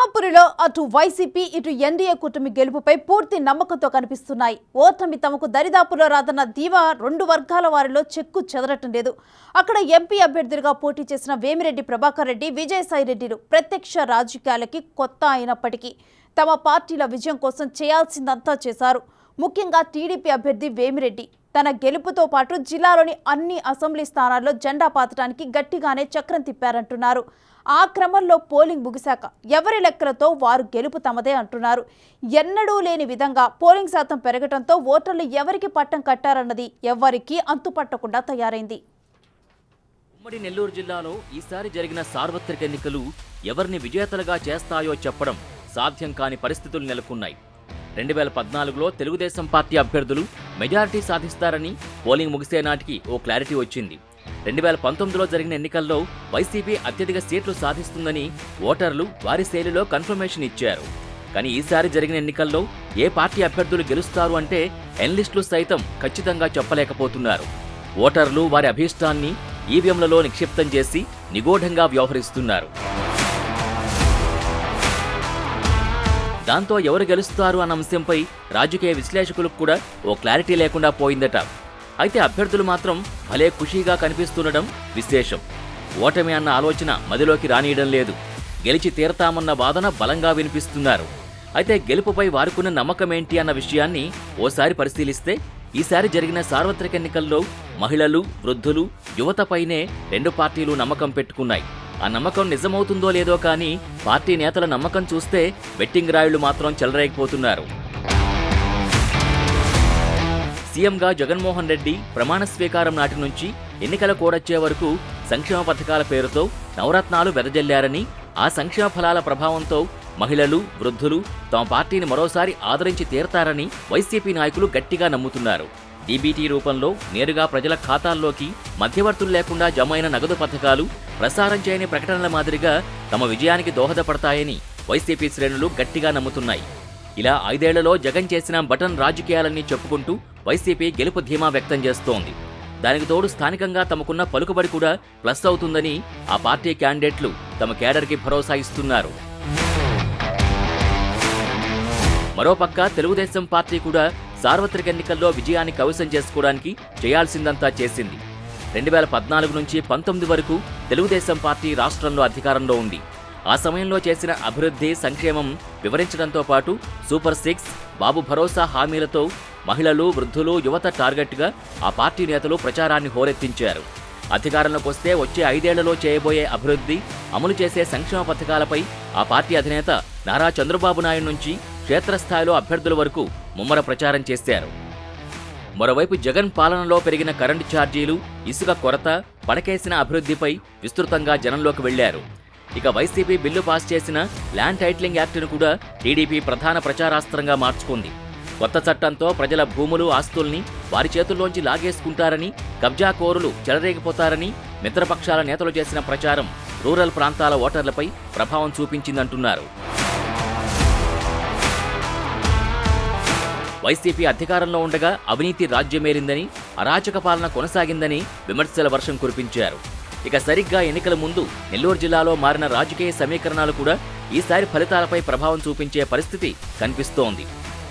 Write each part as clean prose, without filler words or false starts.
సింహాపురిలో అటు వైసీపీ ఇటు ఎన్డీఏ కూటమి గెలుపుపై పూర్తి నమ్మకంతో కనిపిస్తున్నాయి. ఓటమి తమకు దరిదాపులో రాదన్న ధీమా రెండు వర్గాల వారిలో చెక్కు చెదరటం లేదు. అక్కడ ఎంపీ అభ్యర్థులుగా పోటీ చేసిన వేమిరెడ్డి ప్రభాకర్ రెడ్డి, విజయసాయి రెడ్డిలు ప్రత్యక్ష రాజకీయాలకి కొత్త అయినప్పటికీ తమ పార్టీల విజయం కోసం చేయాల్సిందంతా చేశారు. ముఖ్యంగా టీడీపీ అభ్యర్థి వేమిరెడ్డి తన గెలుపుతో పాటు జిల్లాలోని అన్ని అసెంబ్లీ స్థానాల్లో జెండా పాతడానికి గట్టిగానే చక్రం తిప్పారంటున్నారు. ఆ క్రమంలో పోలింగ్ ముగిశాక ఎవరి లెక్కలతో వారు గెలుపు తమదే అంటున్నారు. ఎన్నడూ లేని విధంగా పోలింగ్ శాతం పెరగడంతో ఓటర్లు ఎవరికి పట్టం కట్టారన్నది ఎవరికీ అంతుపట్టకుండా తయారైంది. ఉమ్మడి నెల్లూరు జిల్లాలో ఈసారి జరిగిన సార్వత్రిక ఎన్నికలు ఎవరిని విజేతలుగా చేస్తాయో చెప్పడం సాధ్యం కాని పరిస్థితులు నెలకొన్నాయి. 2014లో తెలుగుదేశం పార్టీ అభ్యర్థులు మెజారిటీ సాధిస్తారని పోలింగ్ ముగిసే నాటికి ఓ క్లారిటీ వచ్చింది. 2019లో జరిగిన ఎన్నికల్లో వైసీపీ అత్యధిక సీట్లు సాధిస్తుందని ఓటర్లు వారి శైలిలో కన్ఫర్మేషన్ ఇచ్చారు. కానీ ఈసారి జరిగిన ఎన్నికల్లో ఏ పార్టీ అభ్యర్థులు గెలుస్తారు అంటే ఎనలిస్టులు సైతం ఖచ్చితంగా చెప్పలేకపోతున్నారు. ఓటర్లు వారి అభీష్టాన్ని ఈవీఎంలలో నిక్షిప్తం చేసి నిగూఢంగా వ్యవహరిస్తున్నారు. దాంతో ఎవరు గెలుస్తారు అన్న అంశంపై రాజకీయ విశ్లేషకులకు కూడా ఓ క్లారిటీ లేకుండా పోయిందట. అయితే అభ్యర్థులు మాత్రం భలే ఖుషీగా కనిపిస్తుండడం విశేషం. ఓటమి అన్న ఆలోచన మదిలోకి రానియడం లేదు. గెలిచి తీరతామన్న వాదన బలంగా వినిపిస్తున్నారు. అయితే గెలుపుపై వారుకున్న నమ్మకం ఏంటి అన్న విషయాన్ని ఓసారి పరిశీలిస్తే ఈసారి జరిగిన సార్వత్రిక ఎన్నికల్లో మహిళలు, వృద్ధులు, యువతపైనే రెండు పార్టీలు నమ్మకం పెట్టుకున్నాయి. ఆ నమ్మకం నిజమవుతుందో లేదో కానీ పార్టీ నేతల నమ్మకం చూస్తే బెట్టింగ్ రాయుళ్లు మాత్రం చెలరేగిపోతున్నారు. సీఎంగా జగన్మోహన్ రెడ్డి ప్రమాణ స్వీకారం నాటి నుంచి ఎన్నికల కోడొచ్చే వరకు సంక్షేమ పథకాల పేరుతో నవరత్నాలు వెదజల్లారని, ఆ సంక్షేమ ఫలాల ప్రభావంతో మహిళలు, వృద్ధులు తమ పార్టీని మరోసారి ఆదరించి తీరతారని వైసీపీ నాయకులు గట్టిగా నమ్ముతున్నారు. డీబీటీ రూపంలో నేరుగా ప్రజల ఖాతాల్లోకి మధ్యవర్తులు లేకుండా జమైన నగదు పథకాలు ప్రసారం చేయని ప్రకటనల మాదిరిగా తమ విజయానికి దోహదపడతాయని వైసీపీ శ్రేణులు గట్టిగా నమ్ముతున్నాయి. ఇలా 5 ఏళ్లలో జగన్ చేసిన బటన్ రాజకీయాలన్నీ చెప్పుకుంటూ వైసీపీ గెలుపు ధీమా వ్యక్తం చేస్తోంది. దానికి తోడు స్థానికంగా తమకున్న పలుకుబడి కూడా ప్లస్ అవుతుందని ఆ పార్టీ క్యాండిడేట్లు తమ కేడర్కి భరోసా ఇస్తున్నారు. మరోపక్క తెలుగుదేశం పార్టీ కూడా సార్వత్రిక ఎన్నికల్లో విజయాన్ని కైవసం చేసుకోవడానికి చేయాల్సిందంతా చేసింది. 2014 నుంచి 19 వరకు తెలుగుదేశం పార్టీ రాష్ట్రంలో అధికారంలో ఉంది. ఆ సమయంలో చేసిన అభివృద్ధి, సంక్షేమం వివరించడంతో పాటు సూపర్ 6, బాబు భరోసా హామీలతో మహిళలు, వృద్ధులు, యువత టార్గెట్గా ఆ పార్టీ నేతలు ప్రచారాన్ని హోరెత్తించారు. అధికారంలోకి వస్తే వచ్చే 5 ఏళ్లలో చేయబోయే అభివృద్ధి, అమలు చేసే సంక్షేమ పథకాలపై ఆ పార్టీ అధినేత నారా చంద్రబాబు నాయుడు నుంచి క్షేత్రస్థాయిలో అభ్యర్థుల వరకు ముమ్మర ప్రచారం చేశారు. మరోవైపు జగన్ పాలనలో పెరిగిన కరెంటు ఛార్జీలు, ఇసుక కొరత, పడకేసిన అభివృద్ధిపై విస్తృతంగా జనంలోకి వెళ్లారు. ఇక వైసీపీ బిల్లు పాస్ చేసిన ల్యాండ్ టైటిలింగ్ యాక్ట్ను కూడా టీడీపీ ప్రధాన ప్రచారాస్త్రంగా మార్చుకుంది. కొత్త చట్టంతో ప్రజల భూములు, ఆస్తుల్ని వారి చేతుల్లోంచి లాగేసుకుంటారని, కబ్జాకోరులు చెలరేగిపోతారని మిత్రపక్షాల నేతలు చేసిన ప్రచారం రూరల్ ప్రాంతాల ఓటర్లపై ప్రభావం చూపించిందంటున్నారు. వైసీపీ అధికారంలో ఉండగా అవినీతి రాజ్యమేరిందని, అరాచక పాలన కొనసాగిందని విమర్శల వర్షం కురిపించారు. ఇక సరిగ్గా ఎన్నికల ముందు నెల్లూరు జిల్లాలో మారిన రాజకీయ సమీకరణాలు కూడా ఈసారి ఫలితాలపై ప్రభావం చూపించే పరిస్థితి కనిపిస్తోంది.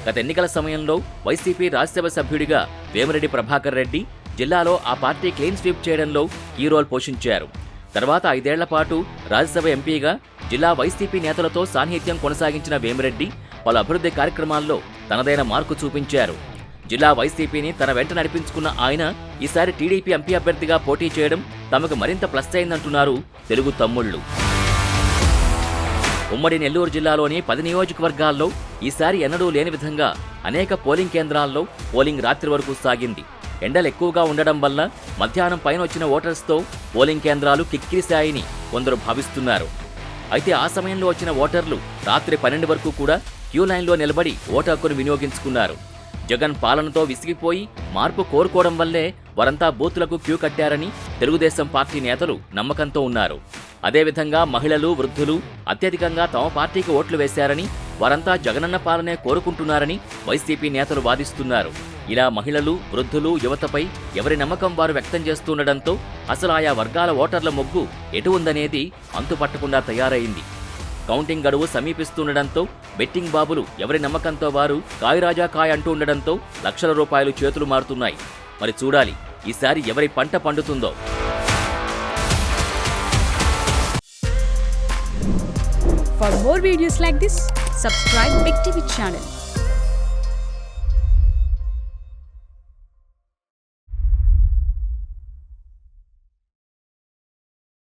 గత ఎన్నికల సమయంలో వైసీపీ రాజ్యసభ సభ్యుడిగా వేమిరెడ్డి ప్రభాకర్ రెడ్డి జిల్లాలో ఆ పార్టీ క్లీన్ స్వీప్ చేయడంలో కీ రోల్ పోషించారు. తర్వాత 5 ఏళ్ల పాటు రాజ్యసభ ఎంపీగా జిల్లా వైసీపీ నేతలతో సాన్నిహిత్యం కొనసాగించిన వేమిరెడ్డి పలు అభివృద్ధి కార్యక్రమాల్లో తనదైన మార్కు చూపించారు. జిల్లా వైసీపీని తన వెంట నడిపించుకున్న ఆయన ఈసారి టీడీపీ ఎంపీ అభ్యర్థిగా పోటీ చేయడం తమకు మరింత ప్లస్ అయిందంటున్నారు తెలుగు తమ్ముళ్లు. ఉమ్మడి నెల్లూరు జిల్లాలోని 10 నియోజకవర్గాల్లో ఈసారి ఎన్నడూ లేని విధంగా అనేక పోలింగ్ కేంద్రాల్లో పోలింగ్ రాత్రి వరకు సాగింది. ఎండలు ఎక్కువగా ఉండడం వల్ల మధ్యాహ్నం పైన వచ్చిన ఓటర్స్తో పోలింగ్ కేంద్రాలు కిక్కిరిశాయని కొందరు భావిస్తున్నారు. అయితే ఆ సమయంలో వచ్చిన ఓటర్లు రాత్రి 12 వరకు కూడా క్యూ లైన్లో నిలబడి ఓటు హక్కును వినియోగించుకున్నారు. జగన్ పాలనతో విసిగిపోయి మార్పు కోరుకోవడం వల్లే వారంతా బూతులకు క్యూ కట్టారని తెలుగుదేశం పార్టీ నేతలు నమ్మకంతో ఉన్నారు. అదేవిధంగా మహిళలు, వృద్ధులు అత్యధికంగా తమ పార్టీకి ఓట్లు వేశారని, వారంతా జగనన్న పాలనే కోరుకుంటున్నారని వైసీపీ నేతలు వాదిస్తున్నారు. ఇలా మహిళలు, వృద్ధులు, యువతపై ఎవరి నమ్మకం వారు వ్యక్తం చేస్తుండటంతో అసలు ఆయా వర్గాల ఓటర్ల మొగ్గు ఎటు ఉందనేది అంతుపట్టకుండా తయారైంది. కౌంటింగ్ గడువు సమీపిస్తుండటంతో బెట్టింగ్ బాబులు ఎవరి నమ్మకంతో వారు కాయ్ రాజా కాయ్ అంటూ ఉండడంతో లక్షల రూపాయలు చేతులు మారుతున్నాయి. మరి చూడాలి ఈసారి ఎవరి పంట పండుతుందో. For more videos like this, subscribe Big TV channel.